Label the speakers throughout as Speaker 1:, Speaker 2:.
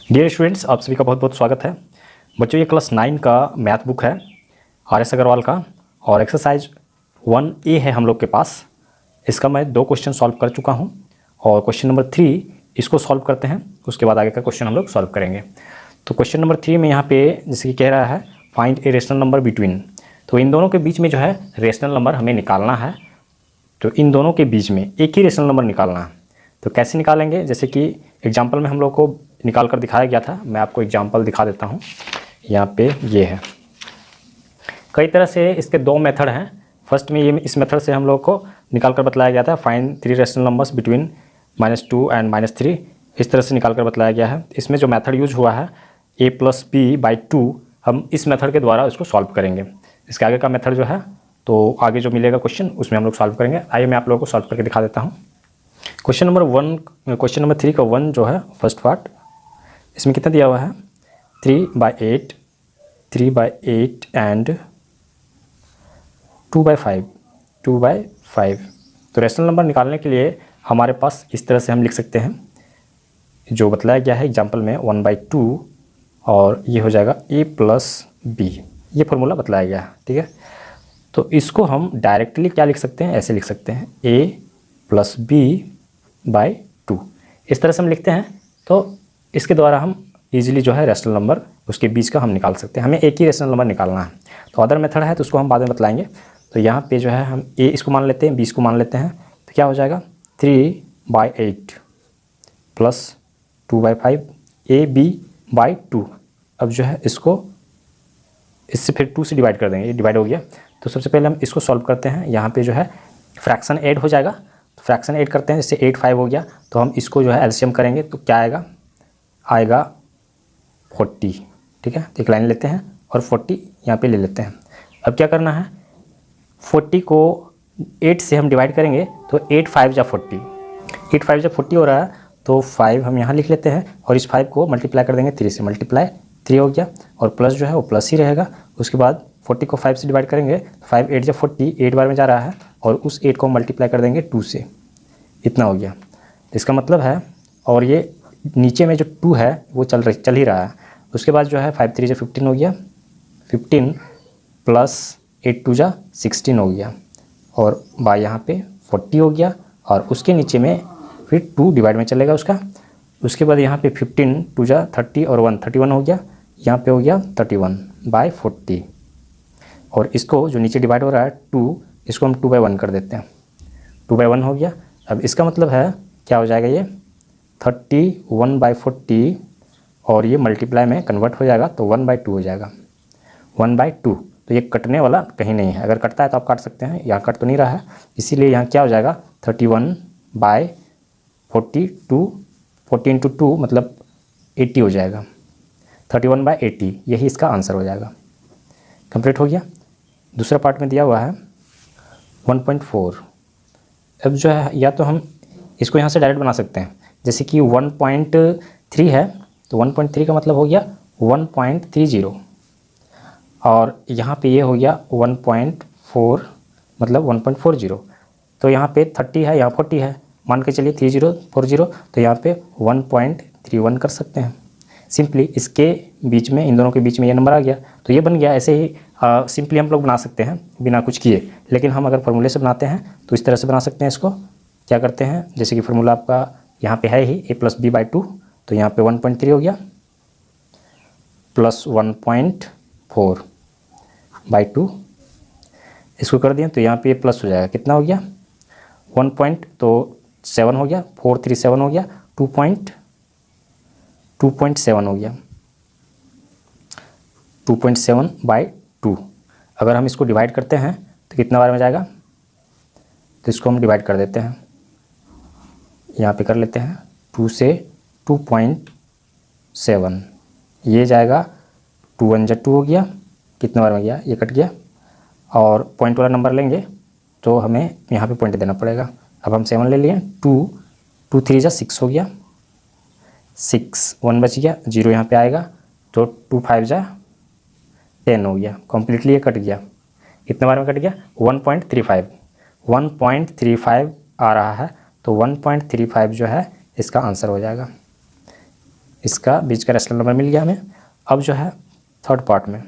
Speaker 1: Dear students, आप सभी का बहुत बहुत स्वागत है। बच्चों, ये क्लास 9 का मैथ बुक है RS अग्रवाल का और एक्सरसाइज 1A है हम लोग के पास। इसका मैं 2 क्वेश्चन सॉल्व कर चुका हूँ और क्वेश्चन नंबर 3 इसको सॉल्व करते हैं, उसके बाद आगे का क्वेश्चन हम लोग सॉल्व करेंगे। तो क्वेश्चन नंबर 3 में यहाँ पे जैसे कि कह रहा है find a rational number between, तो इन दोनों के बीच में जो है रेशनल नंबर हमें निकालना है। तो इन दोनों के बीच में एक ही रेशनल नंबर निकालना है। तो कैसे निकालेंगे, जैसे कि एग्जाम्पल में हम लोग को निकाल कर दिखाया गया था। मैं आपको एग्जाम्पल दिखा देता हूँ। यहाँ पे ये है, कई तरह से इसके 2 मेथड हैं। फर्स्ट में ये इस मेथड से हम लोग को निकाल कर बतलाया गया था find 3 rational numbers between -2 and -3, इस तरह से निकाल कर बतलाया गया है। इसमें जो मेथड यूज हुआ है a+b/2, हम इस मेथड के द्वारा इसको सॉल्व करेंगे। इसके आगे का मेथड जो है तो आगे जो मिलेगा क्वेश्चन उसमें हम लोग सॉल्व करेंगे। आइए मैं आप लोगों को सॉल्व करके दिखा देता हूँ। क्वेश्चन नंबर 3 का 1 जो है फर्स्ट पार्ट, इसमें कितना दिया हुआ है 3/8 एंड 2/5। तो रेशनल नंबर निकालने के लिए हमारे पास इस तरह से हम लिख सकते हैं, जो बतलाया गया है एग्जाम्पल में 1/2 और ये हो जाएगा a+b, ये फॉर्मूला बतलाया गया है। ठीक है, तो इसको हम डायरेक्टली क्या लिख सकते हैं, ऐसे लिख सकते हैं a+b/2, इस तरह से हम लिखते हैं। तो इसके द्वारा हम इजीली जो है रेशनल नंबर उसके बीच का हम निकाल सकते हैं। हमें एक ही रेशनल नंबर निकालना है। तो अदर मेथड है तो उसको हम बाद में बतलाएंगे। तो यहाँ पे जो है हम a इसको मान लेते हैं, b इसको मान लेते हैं। तो क्या हो जाएगा 3/8 + 2/5 ab/2। अब जो है इसको इससे फिर 2 से डिवाइड कर देंगे, ये डिवाइड हो गया। तो सबसे पहले हम इसको सॉल्व करते हैं। यहाँ पे जो है फ्रैक्शन ऐड हो जाएगा, तो फ्रैक्शन ऐड करते हैं। जैसे 8 5 हो गया, तो हम इसको जो है एलसीएम करेंगे तो क्या आएगा 40। ठीक है, तो एक लाइन लेते हैं और 40 यहाँ पे ले लेते हैं। अब क्या करना है, 40 को 8 से हम डिवाइड करेंगे तो 8 5 जा 40, 8 5 जा 40 हो रहा है। तो 5 हम यहाँ लिख लेते हैं और इस 5 को मल्टीप्लाई कर देंगे 3 से, मल्टीप्लाई 3 हो गया और प्लस जो है वो प्लस ही रहेगा। उसके बाद 40 को 5 से डिवाइड करेंगे, 5 8 जा 40, 8 बार में जा रहा है और उस 8 को मल्टीप्लाई कर देंगे 2 से, इतना हो गया। इसका मतलब है, और ये नीचे में जो 2 है वो चल ही रहा है। उसके बाद जो है 5 3 जा 15 हो गया, 15 + 8 2 जा 16 हो गया और बाय यहाँ पे 40 हो गया और उसके नीचे में फिर 2 डिवाइड में चलेगा उसका। उसके बाद यहाँ पे 15 2 जा 30 और 1 31 हो गया, यहाँ पे हो गया 31/40 और इसको जो नीचे डिवाइड हो रहा है 2, इसको हम 2/1 कर देते हैं, 2/1 हो गया। अब इसका मतलब है क्या हो जाएगा, ये 31/40 और ये मल्टीप्लाई में कन्वर्ट हो जाएगा तो 1/2 हो जाएगा, 1/2। तो ये कटने वाला कहीं नहीं है, अगर कटता है तो आप काट सकते हैं, यहाँ कट तो नहीं रहा है, इसीलिए यहाँ क्या हो जाएगा 31/42, 40 × 2 मतलब 80 हो जाएगा, 31/80, यही इसका आंसर हो जाएगा। कंप्लीट हो गया। दूसरा पार्ट में दिया हुआ है 1.4। अब जो है या तो हम इसको यहाँ से डायरेक्ट बना सकते हैं, जैसे कि 1.3 है तो 1.3 का मतलब हो गया 1.30 और यहाँ पे ये हो गया 1.4 मतलब 1.40। तो यहाँ पे 30 है, यहाँ 40 है, मान के चलिए 30 40, तो यहाँ पे 1.31 कर सकते हैं। सिंपली इसके बीच में, इन दोनों के बीच में ये नंबर आ गया तो ये बन गया। ऐसे ही सिंपली हम लोग बना सकते हैं बिना कुछ किए, लेकिन हम अगर फार्मूले से बनाते हैं तो इस तरह से बना सकते हैं। इसको क्या करते हैं, जैसे कि फार्मूला आपका यहाँ पे है ही a+b/2, तो यहाँ पे 1.3 हो गया + 1.4/2, इसको कर दिए तो यहाँ पे प्लस हो जाएगा, कितना हो गया 1.7 हो गया, 437 हो गया, 2.7 हो गया, 2.7/2। अगर हम इसको डिवाइड करते हैं तो कितना बार में जाएगा, तो इसको हम डिवाइड कर देते हैं, यहाँ पे कर लेते हैं 2 से 2.7, ये जाएगा 2 1 जा 2 हो गया, कितने बार में गया, ये कट गया और पॉइंट वाला नंबर लेंगे तो हमें यहाँ पे पॉइंट देना पड़ेगा। अब हम 7 ले लिए, 2 3 जा 6 हो गया, 6 1 बच गया, 0 यहाँ पे आएगा तो 2 5 जा 10 हो गया, कम्प्लीटली ये कट गया। कितने बार में कट गया 1.35 आ रहा है, तो 1.35 जो है इसका आंसर हो जाएगा। इसका बीच का रैशनल नंबर मिल गया हमें। अब जो है थर्ड पार्ट में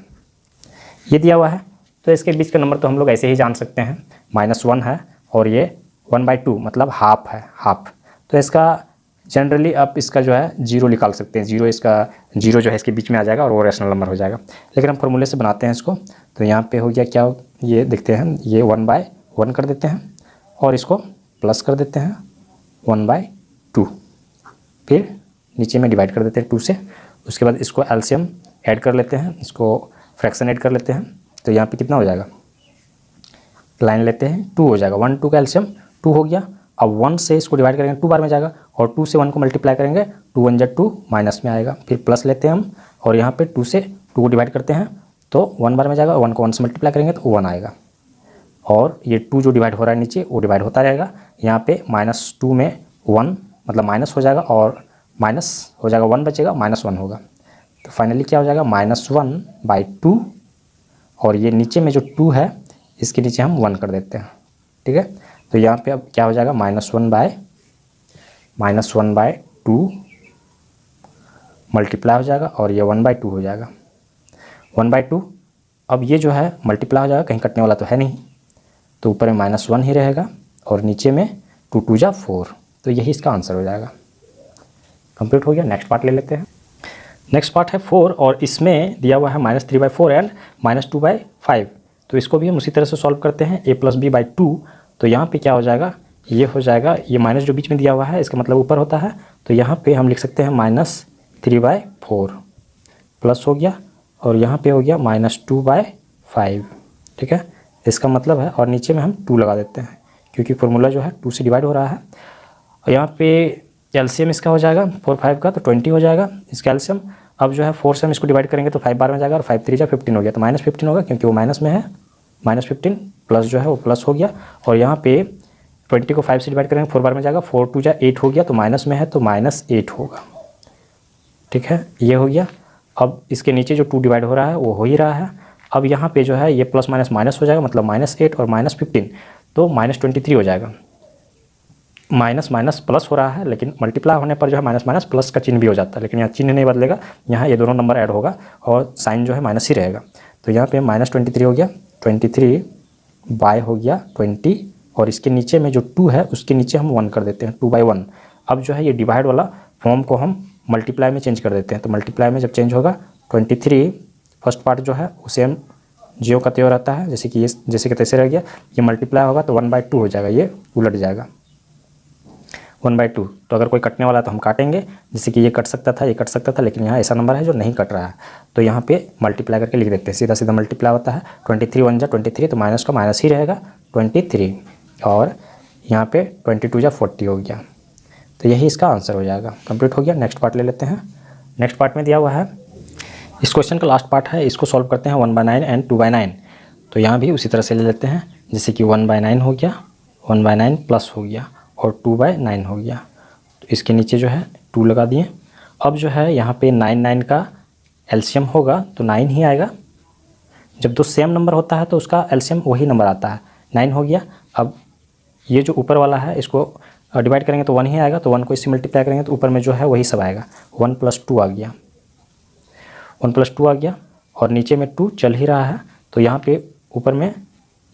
Speaker 1: ये दिया हुआ है, तो इसके बीच का नंबर तो हम लोग ऐसे ही जान सकते हैं, -1 है और ये 1/2 मतलब हाफ है, हाफ। तो इसका जनरली आप इसका जो है 0 निकाल सकते हैं, 0 इसका 0 जो है इसके बीच में आ जाएगा और वो रैशनल नंबर हो जाएगा। लेकिन हम फॉर्मूले से बनाते हैं इसको, तो यहाँ पे हो गया क्या, ये देखते हैं, ये 1/1 कर देते हैं और इसको प्लस कर देते हैं 1/2, फिर नीचे में डिवाइड कर देते हैं 2 से। उसके बाद इसको एलसीएम ऐड कर लेते हैं, इसको फ्रैक्शन ऐड कर लेते हैं, तो यहाँ पे कितना हो जाएगा, लाइन लेते हैं 2 हो जाएगा, 1 2 का एलसीएम 2 हो गया। अब 1 से इसको डिवाइड करेंगे 2 बार में जाएगा और 2 से 1 को मल्टीप्लाई करेंगे 2 1 जा 2 माइनस में आएगा, फिर प्लस लेते हैं हम और यहाँ पे 2 से 2 को डिवाइड करते हैं तो 1 बार में जाएगा, 1 को 1 से मल्टीप्लाई करेंगे तो 1 आएगा और ये 2 जो डिवाइड हो रहा है नीचे वो डिवाइड होता रहेगा। यहाँ पे -2 में 1 मतलब माइनस हो जाएगा और माइनस हो जाएगा 1 बचेगा, -1 होगा, तो फाइनली क्या हो जाएगा -1/2 और ये नीचे में जो 2 है इसके नीचे हम 1 कर देते हैं, ठीक है। तो यहाँ पे अब क्या हो जाएगा -1/2 मल्टीप्लाई हो जाएगा और ये 1/2 हो जाएगा, 1/2। अब ये जो है मल्टीप्लाई हो जाएगा, कहीं कटने वाला तो है नहीं, तो ऊपर में -1 ही रहेगा और नीचे में 2 2 जा 4, तो यही इसका आंसर हो जाएगा। कंप्लीट हो गया। नेक्स्ट पार्ट ले लेते हैं। नेक्स्ट पार्ट है 4 और इसमें दिया हुआ है -3/4 एंड -2/5, तो इसको भी हम उसी तरह से सॉल्व करते हैं, a + b/2। तो यहाँ पे क्या हो जाएगा, ये हो जाएगा, ये माइनस जो बीच में दिया हुआ है इसका मतलब ऊपर होता है, तो यहाँ पे हम लिख सकते हैं -3/4 प्लस हो गया और यहाँ पे हो गया -2/5, ठीक है, इसका मतलब है। और नीचे में हम 2 लगा देते हैं क्योंकि फॉर्मूला जो है 2 से डिवाइड हो रहा है। और यहाँ पे एलसीएम इसका हो जाएगा 4 5 का, तो 20 हो जाएगा इसका एलसीएम। अब जो है 4 से हम इसको डिवाइड करेंगे तो 5 बार में जाएगा और 5 3 जा 15 हो गया, तो -15 होगा क्योंकि वो माइनस में है, -15 प्लस जो है वो प्लस हो गया। और यहाँ पे 20 को 5 से डिवाइड करेंगे 4 बार में जाएगा, 4 2 जा 8 हो गया, तो माइनस में है तो -8 होगा, ठीक है, ये हो गया। अब इसके नीचे जो 2 डिवाइड हो रहा है वो हो ही रहा है। अब यहाँ पे जो है ये प्लस माइनस माइनस हो जाएगा, मतलब -8 और -15 तो -23 हो जाएगा। माइनस माइनस प्लस हो रहा है, लेकिन मल्टीप्लाई होने पर जो है माइनस माइनस प्लस का चिन्ह भी हो जाता है, लेकिन यहाँ चिन्ह नहीं बदलेगा, यहाँ ये दोनों नंबर ऐड होगा और साइन जो है माइनस ही रहेगा। तो यहाँ पे -23 हो गया, 23 बाय हो गया 20 और इसके नीचे में जो 2 है उसके नीचे हम 1 कर देते हैं, 2/1। अब जो है ये डिवाइड वाला फॉर्म को हम मल्टीप्लाई में चेंज कर देते हैं, तो मल्टीप्लाई में जब चेंज होगा 23 फर्स्ट पार्ट जो है उसे हम ज्यों का त्यों रहता है, जैसे कि ये जैसे कि तैसे रह गया, ये मल्टीप्लाई होगा तो 1/2 हो जाएगा, ये उलट जाएगा 1/2। तो अगर कोई कटने वाला है तो हम काटेंगे, जैसे कि ये कट सकता था, ये कट सकता था, लेकिन यहाँ ऐसा नंबर है जो नहीं कट रहा है, तो यहाँ पे मल्टीप्लाई करके लिख देते हैं, सीधा सीधा मल्टीप्लाई होता है। 23 1 जा 23, तो माइनस का माइनस ही रहेगा 23, और यहाँ पे 22 जा 40 हो गया, तो यही इसका आंसर हो जाएगा। कंप्लीट हो गया। नेक्स्ट पार्ट ले लेते हैं। नेक्स्ट पार्ट में दिया हुआ है, इस क्वेश्चन का लास्ट पार्ट है, इसको सॉल्व करते हैं 1/9 एंड 2/9। तो यहाँ भी उसी तरह से ले लेते हैं, जैसे कि 1/9 हो गया, 1/9 प्लस हो गया और 2/9 हो गया, तो इसके नीचे जो है 2 लगा दिए। अब जो है यहाँ पे 9 9 का एलसीएम होगा तो 9 ही आएगा, जब दो सेम नंबर होता है तो उसका एलसीएम वही नंबर आता है, 9 हो गया। अब ये जो ऊपर वाला है इसको डिवाइड करेंगे तो 1 ही आएगा, तो 1 को इससे मल्टीप्लाई करेंगे तो ऊपर में जो है वही सब आएगा, 1 + 2 आ गया, 1 + 2 आ गया और नीचे में 2 चल ही रहा है, तो यहाँ पे ऊपर में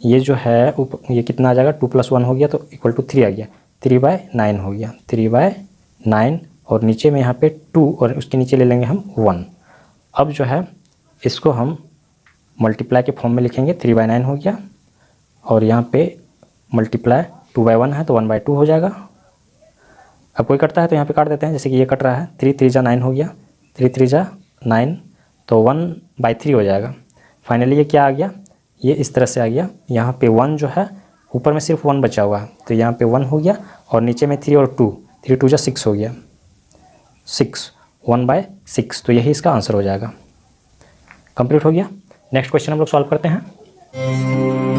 Speaker 1: ये जो है ये कितना आ जाएगा, 2 + 1 हो गया तो = 3 आ गया, 3/9 हो गया, 3/9 और नीचे में यहाँ पे 2 और उसके नीचे ले लेंगे हम 1। अब जो है इसको हम मल्टीप्लाई के फॉर्म में लिखेंगे, 3/9 हो गया और यहाँ पे मल्टीप्लाई 2/1 है तो 1/2 हो जाएगा। अब कोई कटता है तो यहाँ पे काट देते हैं, जैसे कि ये कट रहा है, 3 3 जा 9 हो गया, 3 3 जा 9 तो 1/3 हो जाएगा। फाइनली ये क्या आ गया, ये इस तरह से आ गया। यहाँ पे 1 जो है ऊपर में सिर्फ 1 बचा हुआ है, तो यहाँ पे 1 हो गया और नीचे में 3 और 2, 3 2 जा 6 हो गया, 6 1/6, तो यही इसका आंसर हो जाएगा। कंप्लीट हो गया। नेक्स्ट क्वेश्चन हम लोग सॉल्व करते हैं।